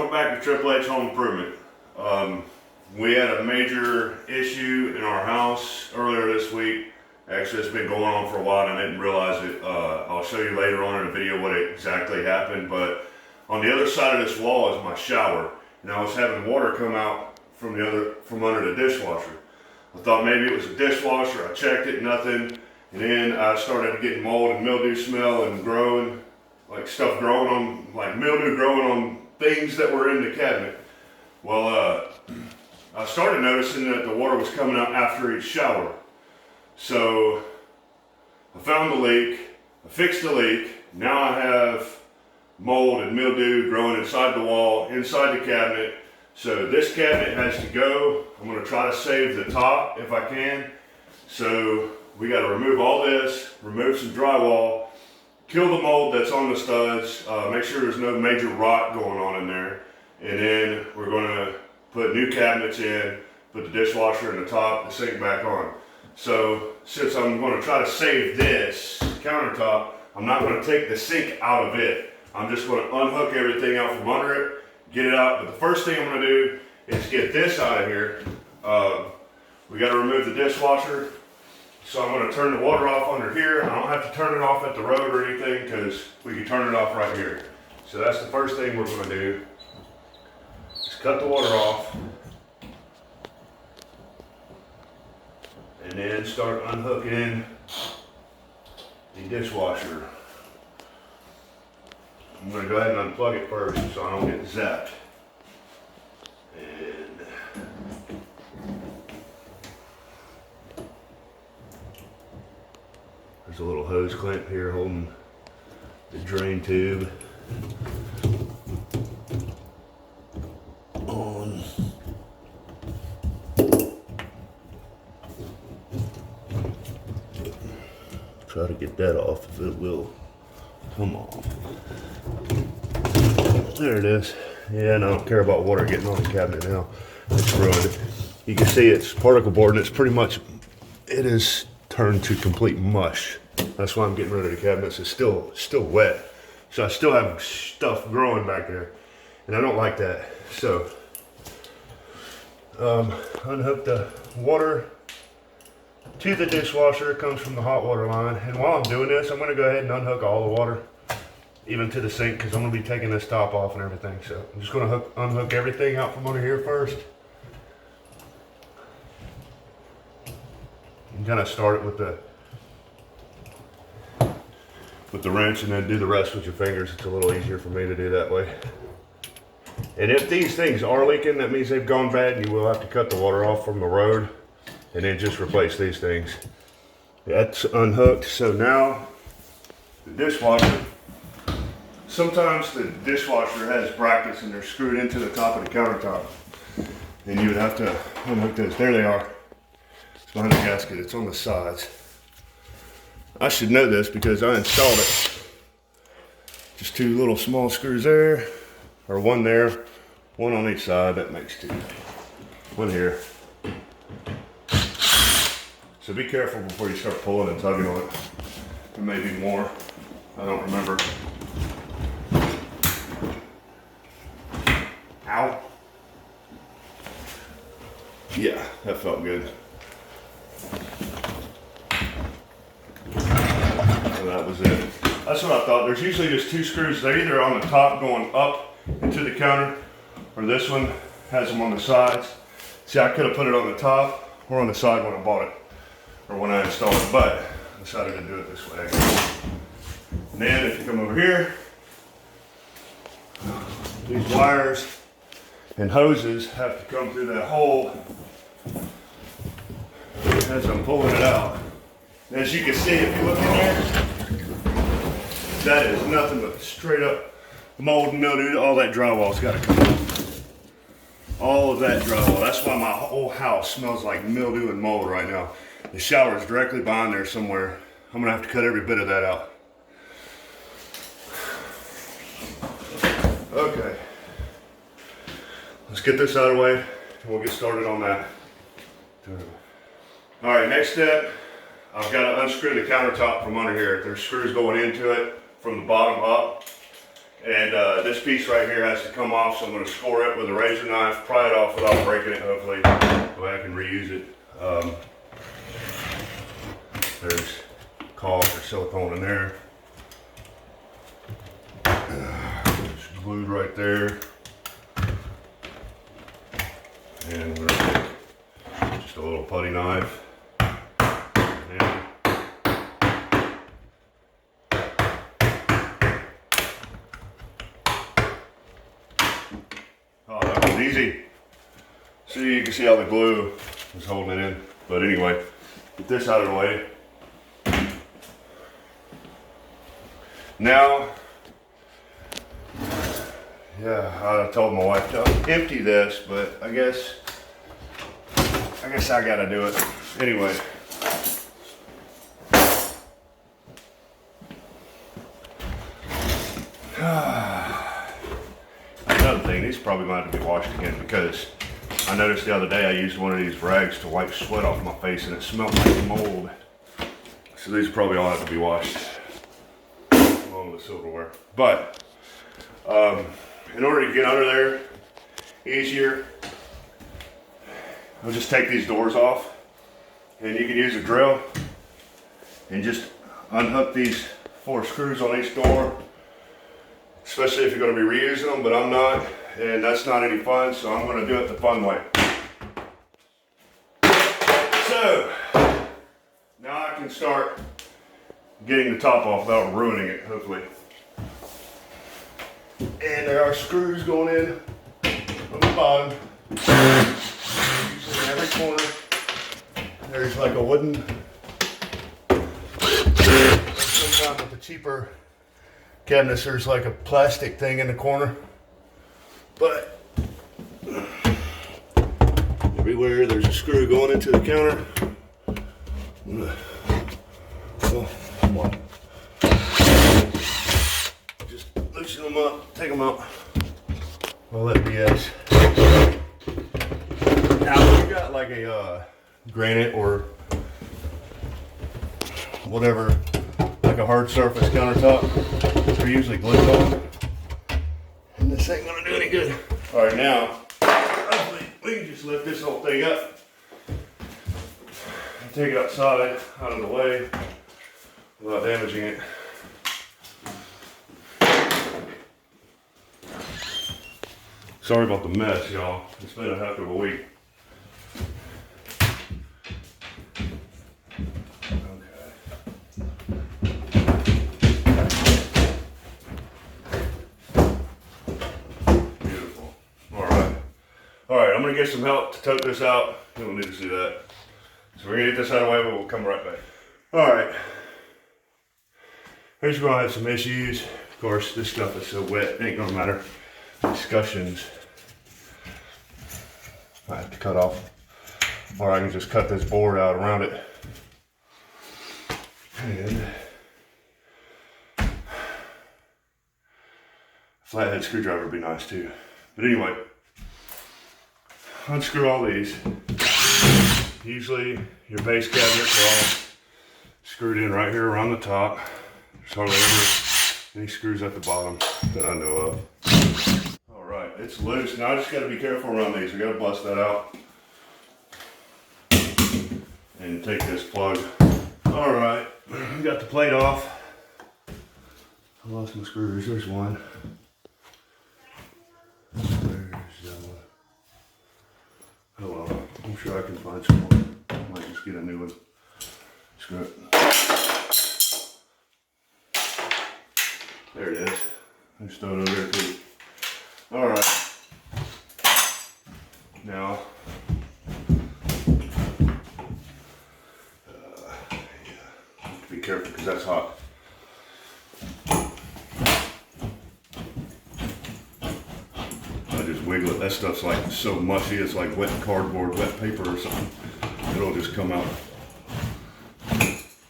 Welcome back to Triple H Home Improvement. We had a major issue in our house earlier this week. Actually, it's been going on for a while and I didn't realize it. I'll show you later on in the video what exactly happened, but on the other side of this wall is my shower, and I was having water come out from under the dishwasher. I thought maybe it was a dishwasher. I checked it, nothing, and then I started getting mold and mildew smell and growing, like stuff growing on, like mildew growing on things that were in the cabinet. Well, I started noticing that the water was coming out after each shower. So I found the leak, I fixed the leak. Now I have mold and mildew growing inside the wall, inside the cabinet. So this cabinet has to go. I'm going to try to save the top if I can. So we got to remove all this, remove some drywall, kill the mold that's on the studs, make sure there's no major rot going on in there. And then we're going to put new cabinets in, put the dishwasher in the top, the sink back on. So since I'm going to try to save this countertop, I'm not going to take the sink out of it. I'm just going to unhook everything out from under it, get it out. But the first thing I'm going to do is get this out of here. We got to remove the dishwasher. So I'm going to turn the water off under here. I don't have to turn it off at the road or anything because we can turn it off right here. So that's the first thing we're going to do. Just cut the water off. And then start unhooking the dishwasher. I'm going to go ahead and unplug it first so I don't get zapped. And there's a little hose clamp here holding the drain tube on. Try to get that off if it will come off. There it is. Yeah, and I don't care about water getting on the cabinet now. It's ruined. You can see it's particle board and it's pretty much, it is turned to complete mush. That's why I'm getting rid of the cabinets. It's still wet. So I still have stuff growing back there. And I don't like that. So, unhook the water to the dishwasher. It comes from the hot water line. And while I'm doing this, I'm going to go ahead and unhook all the water, even to the sink, because I'm going to be taking this top off and everything. So I'm just going to unhook everything out from under here first. And kind of start it with the wrench and then do the rest with your fingers. It's a little easier for me to do that way. And if these things are leaking, that means they've gone bad and you will have to cut the water off from the road and then just replace these things. That's unhooked. So now the dishwasher, sometimes the dishwasher has brackets and they're screwed into the top of the countertop. And you would have to unhook those. There they are. It's behind the gasket. It's on the sides. I should know this because I installed it. Just two little small screws there, or one there, one on each side. That makes two. One here. So be careful before you start pulling and tugging on it. There may be more. I don't remember. Ow. Yeah, that felt good. So that was it. That's what I thought. There's usually just two screws. They're either on the top going up into the counter, or this one has them on the sides. See, I could have put it on the top or on the side when I bought it, or when I installed it, but I decided to do it this way. And then if you come over here, these wires and hoses have to come through that hole as I'm pulling it out. And as you can see, if you look in there, that is nothing but straight up mold and mildew. All that drywall's got to come off. All of that drywall. That's why my whole house smells like mildew and mold right now. The shower is directly behind there somewhere. I'm gonna have to cut every bit of that out. Okay. Let's get this out of the way and we'll get started on that. All right, next step, I've got to unscrew the countertop from under here. There's screws going into it from the bottom up. And this piece right here has to come off, so I'm going to score it with a razor knife, pry it off without breaking it, hopefully, so I can reuse it. There's caulk or silicone in there. It's glued right there. And we're going to take just a little putty knife. And oh, that was easy. See, you can see how the glue is holding it in. But anyway, get this out of the way. Now, yeah, I told my wife to empty this, but I guess I gotta do it. Anyway. Another thing, these probably might have to be washed again because I noticed the other day I used one of these rags to wipe sweat off my face and it smelled like mold. So these probably all have to be washed along with silverware. But in order to get under there easier, I'll just take these doors off, and you can use a drill and just unhook these 4 screws on each door, especially if you're going to be reusing them, but I'm not, and that's not any fun, so I'm going to do it the fun way. So now I can start getting the top off without ruining it, hopefully. And there are screws going in on the bottom. Usually in every corner, there's like a wooden, sometimes with the cheaper cabinets, there's like a plastic thing in the corner. But everywhere there's a screw going into the counter. Just loosen them up, take them out. All that BS. Now, if you got like a granite or whatever, like a hard surface countertop, they're usually glued on. And this ain't gonna do any good. All right, now, hopefully we can just lift this whole thing up and take it outside, out of the way, without damaging it. Sorry about the mess, y'all. It's been a heck of a week. Beautiful. All right, I'm gonna get some help to tote this out. You don't need to see that. So we're gonna get this out of the way, but we'll come right back. All right. Here's where I have some issues. Of course, this stuff is so wet, it ain't gonna matter. Discussions I have to cut off, or I can just cut this board out around it. And flathead screwdriver would be nice too. But anyway, unscrew all these. Usually your base cabinets are all screwed in right here around the top. There's hardly ever any screws at the bottom that I know of. All right, it's loose. Now I just gotta be careful around these. We gotta bust that out and take this plug. All right, we got the plate off. I lost my screws. There's one. There's the other one. Oh well, I'm sure I can find some more. I might just get a new one. Screw it. There it is. There's stone over there too. All right. Now, yeah, be careful because that's hot. I just wiggle it. That stuff's like so mushy. It's like wet cardboard, wet paper or something. It'll just come out.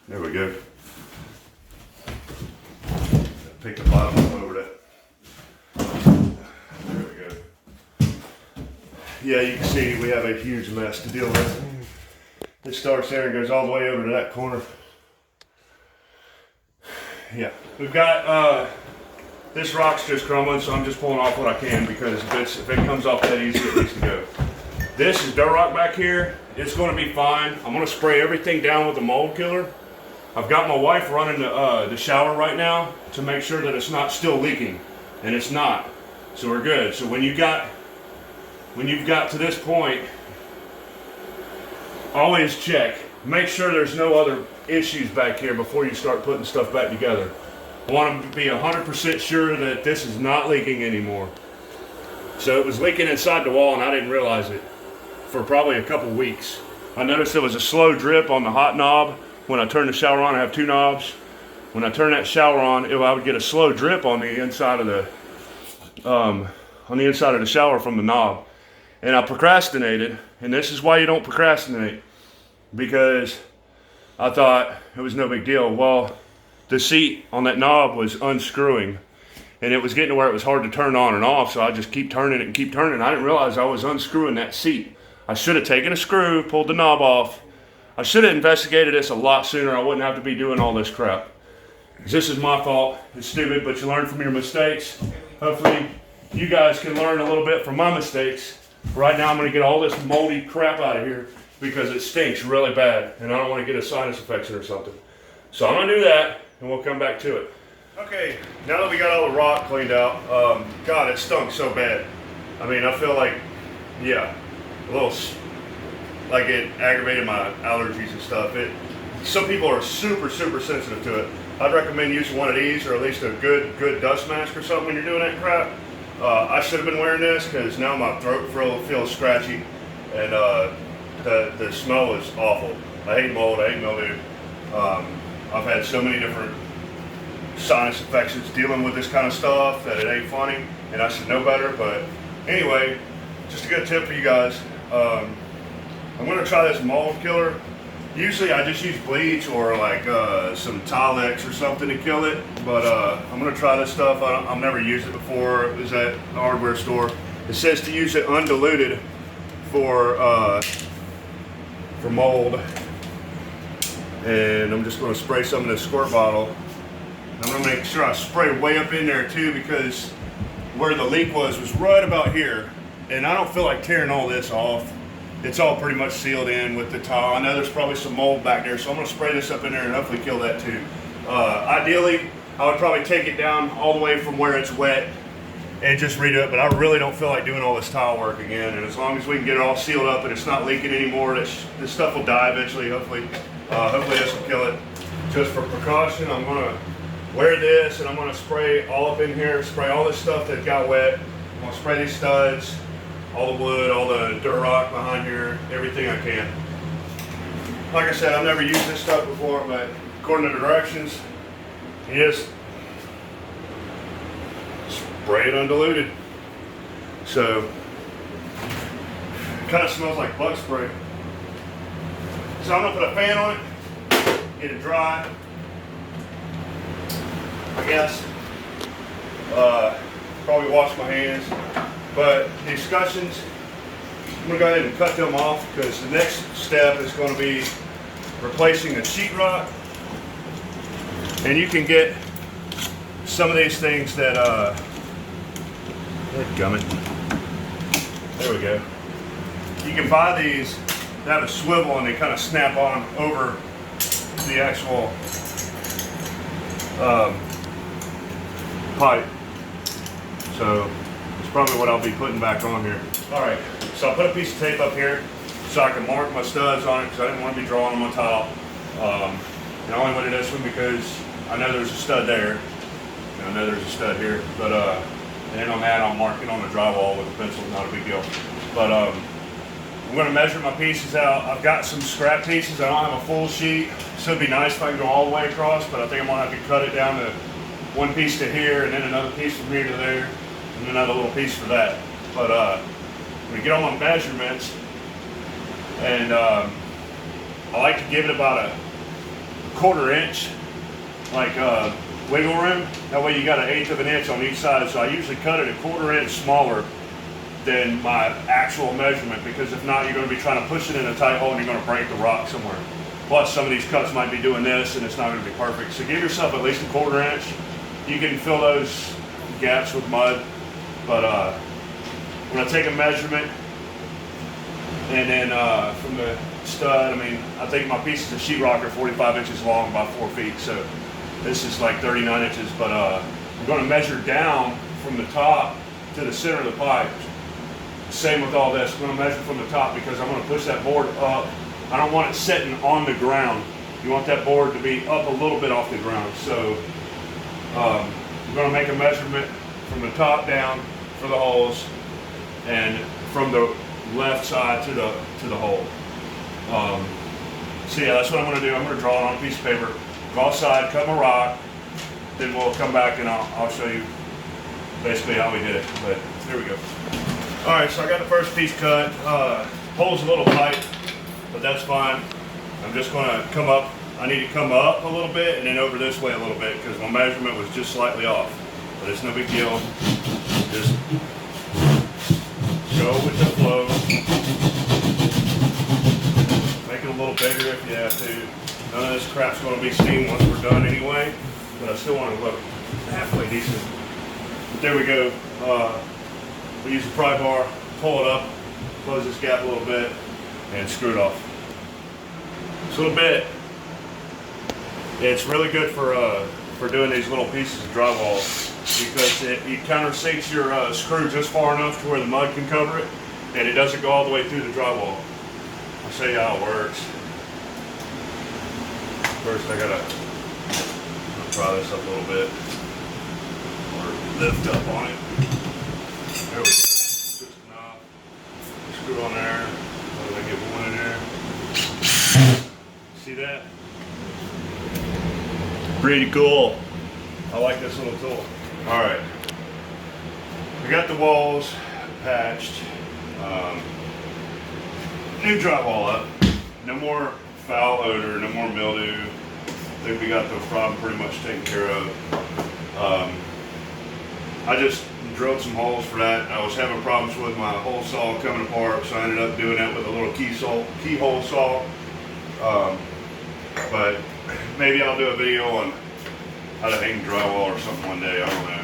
There we go. Pick the bottom up over that. There we go. Yeah, you can see we have a huge mess to deal with. It starts there and goes all the way over to that corner. Yeah, we've got this rock's just crumbling, so I'm just pulling off what I can because if it comes off that easy, it needs to go. This is dirt rock back here. It's going to be fine. I'm going to spray everything down with the mold killer. I've got my wife running the shower right now to make sure that it's not still leaking, and it's not. So we're good. So when you've got to this point, always check. Make sure there's no other issues back here before you start putting stuff back together. I want to be 100% sure that this is not leaking anymore. So it was leaking inside the wall and I didn't realize it for probably a couple weeks. I noticed there was a slow drip on the hot knob. When I turn the shower on, I have two knobs. When I turn that shower on, I would get a slow drip on the inside of the shower from the knob. And I procrastinated, and this is why you don't procrastinate, because I thought it was no big deal. Well, the seat on that knob was unscrewing, and it was getting to where it was hard to turn on and off, so I just keep turning it and keep turning. I didn't realize I was unscrewing that seat. I should have taken a screw, pulled the knob off. I should have investigated this a lot sooner. I wouldn't have to be doing all this crap. This is my fault. It's stupid, but you learn from your mistakes. Hopefully, you guys can learn a little bit from my mistakes. Right now, I'm going to get all this moldy crap out of here because it stinks really bad, and I don't want to get a sinus infection or something. So I'm going to do that, and we'll come back to it. Okay, now that we got all the rock cleaned out, God, it stunk so bad. I mean, I feel like, yeah, a little, like it aggravated my allergies and stuff. Some people are super, super sensitive to it. I'd recommend using one of these, or at least a good dust mask or something when you're doing that crap. I should have been wearing this because now my throat feels scratchy, and the smell is awful. I hate mold, I hate mildew. I've had so many different sinus infections dealing with this kind of stuff that it ain't funny, and I should know better. But anyway, just a good tip for you guys. I'm going to try this mold killer. Usually I just use bleach or like some Tilex or something to kill it, but I'm going to try this stuff. I've never used it before. It was at the hardware store. It says to use it undiluted for mold, and I'm just going to spray some in this squirt bottle. I'm going to make sure I spray way up in there too, because where the leak was right about here, and I don't feel like tearing all this off. It's all pretty much sealed in with the tile. I know there's probably some mold back there, so I'm going to spray this up in there and hopefully kill that too. Ideally, I would probably take it down all the way from where it's wet and just redo it, but I really don't feel like doing all this tile work again. And as long as we can get it all sealed up and it's not leaking anymore, this stuff will die eventually, hopefully. Hopefully this will kill it. Just for precaution, I'm going to wear this and I'm going to spray all up in here, spray all this stuff that got wet. I'm going to spray these studs, all the wood, all the dirt rock behind here, everything I can. Like I said, I've never used this stuff before, but according to the directions, you just spray it undiluted. So, it kind of smells like bug spray. So I'm going to put a fan on it, get it dry, I guess. Probably wash my hands. But these scutcheons, I'm going to go ahead and cut them off, because the next step is going to be replacing the sheetrock. And you can get some of these things that, gummit. There we go. You can buy these that have a swivel and they kind of snap on over the actual pipe. So it's probably what I'll be putting back on here. All right, so I'll put a piece of tape up here so I can mark my studs on it, because I didn't want to be drawing on my tile. And I only went to this one because I know there's a stud there, and I know there's a stud here. But and then on that, I'll mark it on the drywall with a pencil. Not a big deal. But I'm going to measure my pieces out. I've got some scrap pieces. I don't have a full sheet, so it'd be nice if I can go all the way across. But I think I'm going to have to cut it down to one piece to here, and then another piece from here to there, and another little piece for that. But I'm going to get all my measurements, and I like to give it about a 1/4 inch, like wiggle room. That way you got 1/8 of an inch on each side. So I usually cut it a 1/4 inch smaller than my actual measurement, because if not, you're going to be trying to push it in a tight hole and you're going to break the rock somewhere. Plus, some of these cuts might be doing this and it's not going to be perfect. So give yourself at least a 1/4 inch. You can fill those gaps with mud. But I'm gonna take a measurement, and then from the stud, I mean, I think my pieces of sheetrock are 45 inches long by 4 feet, so this is like 39 inches. But I'm gonna measure down from the top to the center of the pipe. Same with all this. I'm gonna measure from the top because I'm gonna push that board up. I don't want it sitting on the ground. You want that board to be up a little bit off the ground. So I'm gonna make a measurement from the top down for the holes, and from the left side to the hole. So yeah, that's what I'm gonna do. I'm gonna draw it on a piece of paper, go outside, cut my rock, then we'll come back and I'll show you basically how we did it. But here we go. All right, so I got the first piece cut. Hole's a little tight, but that's fine. I'm just gonna come up. I need to come up a little bit and then over this way a little bit because my measurement was just slightly off. But it's no big deal. Just go with the flow. Make it a little bigger if you have to. None of this crap's gonna be seen once we're done anyway, but I still want to look halfway decent. But there we go. We use the pry bar, pull it up, close this gap a little bit, and screw it off. Just a little bit. It's really good for doing these little pieces of drywall because it countersinks your screw just far enough to where the mud can cover it, and it doesn't go all the way through the drywall. I'll show you how it works. First, I gotta pry this up a little bit, or lift up on it. There we go. Just enough. Screw on there. Let me get one in there. See that? Pretty cool. I like this little tool. All right. We got the walls patched. New drywall up. No more foul odor. No more mildew. I think we got the problem pretty much taken care of. I just drilled some holes for that. I was having problems with my hole saw coming apart, so I ended up doing that with a little keyhole saw. But maybe I'll do a video on how to hang drywall or something one day. I don't know,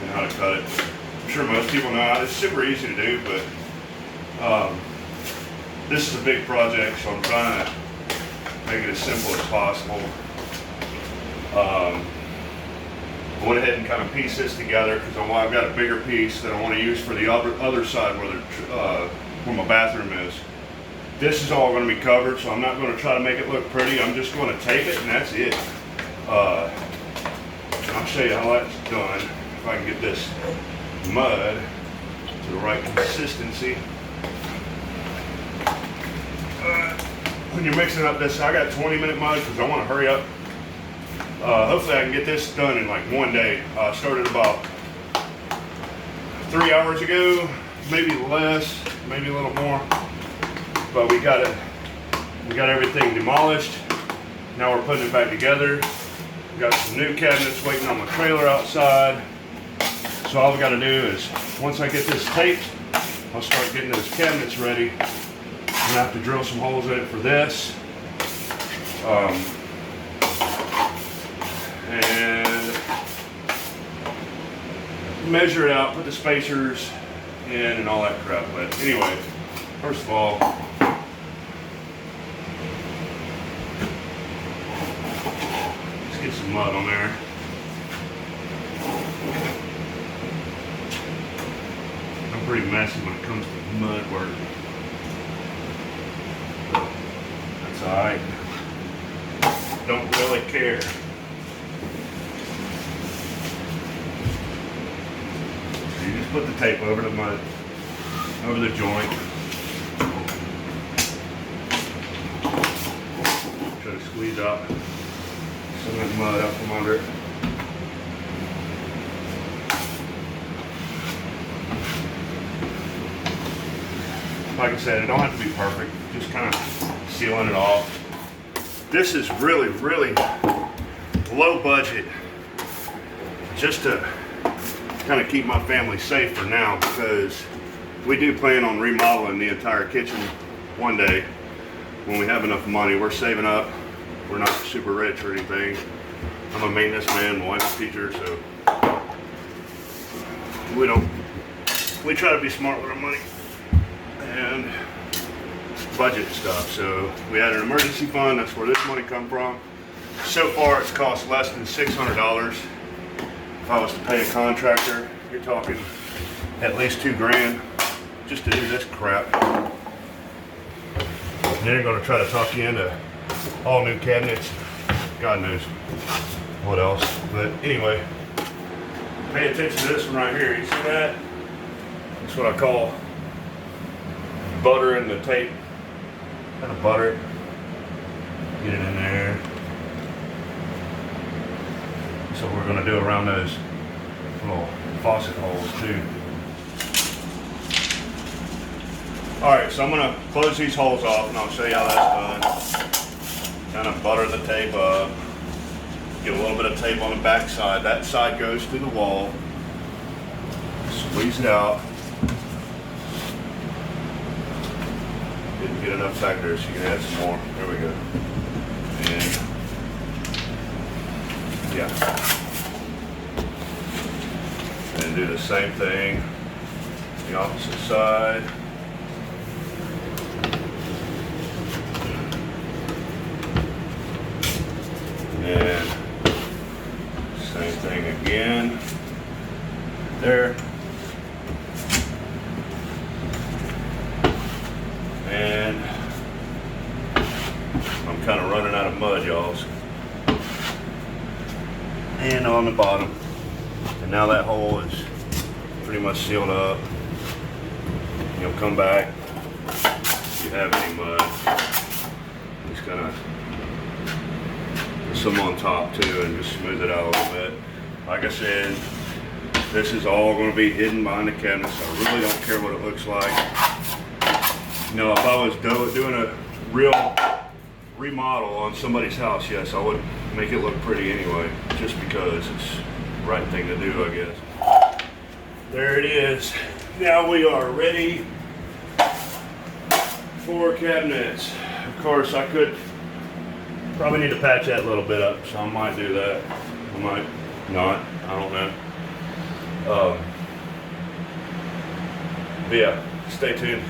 and how to cut it. I'm sure most people know. It's super easy to do, but this is a big project, so I'm trying to make it as simple as possible. I went ahead and kind of pieced this together because I've got a bigger piece that I want to use for the other side where my bathroom is. This is all going to be covered, so I'm not going to try to make it look pretty. I'm just going to tape it, and that's it. I'll show you how that's done. If I can get this mud to the right consistency. When you're mixing up this, I got 20-minute mud because I want to hurry up. Hopefully I can get this done in like one day. I started about 3 hours ago, maybe less, maybe a little more. But we got everything demolished. Now we're putting it back together. We got some new cabinets waiting on my trailer outside. So all we got to do is, once I get this taped, I'll start getting those cabinets ready. I'm gonna have to drill some holes in it for this. And measure it out, put the spacers in and all that crap. But anyway, first of all, let's get some mud on there. I'm pretty messy when it comes to mud work. That's alright. Don't really care. You just put the tape over the mud, over the joint. Try to squeeze out some of the mud out from under it. Like I said, it don't have to be perfect. Just kind of sealing it off. This is really, really low budget, just to kind of keep my family safe for now, because we do plan on remodeling the entire kitchen one day when we have enough money. We're saving up. We're not super rich or anything. I'm a maintenance man, my wife's a teacher, so we try to be smart with our money and budget stuff. So we had an emergency fund, that's where this money come from. So far it's cost less than $600. If I was to pay a contractor, you're talking at least $2,000 just to do this crap. And they're gonna try to talk you into all new cabinets, God knows what else. But anyway, pay attention to this one right here. You see that? That's what I call buttering the tape. Kind of butter it. Get it in there. That's what we're going to do around those little faucet holes too. Alright, so I'm going to close these holes off and I'll show you how that's done. Kind of butter the tape up. Get a little bit of tape on the back side. That side goes through the wall. Squeeze it out. Didn't get enough back there, so you can add some more. There we go. And yeah. And do the same thing, the opposite side. And same thing again. There. And I'm kind of running out of mud, y'all. And on the bottom. And now that hole is pretty much sealed up. You'll come back. If you have any mud, just kind of put some on top too and just smooth it out a little bit. Like I said, this is all going to be hidden behind the cabinets. I really don't care what it looks like. You know, if I was doing a real remodel on somebody's house, yes, I would make it look pretty anyway, just because it's the right thing to do, I guess. There it is. Now we are ready for cabinets. Of course, I could probably need to patch that a little bit up, so I might do that. I might not. I don't know. But yeah, stay tuned.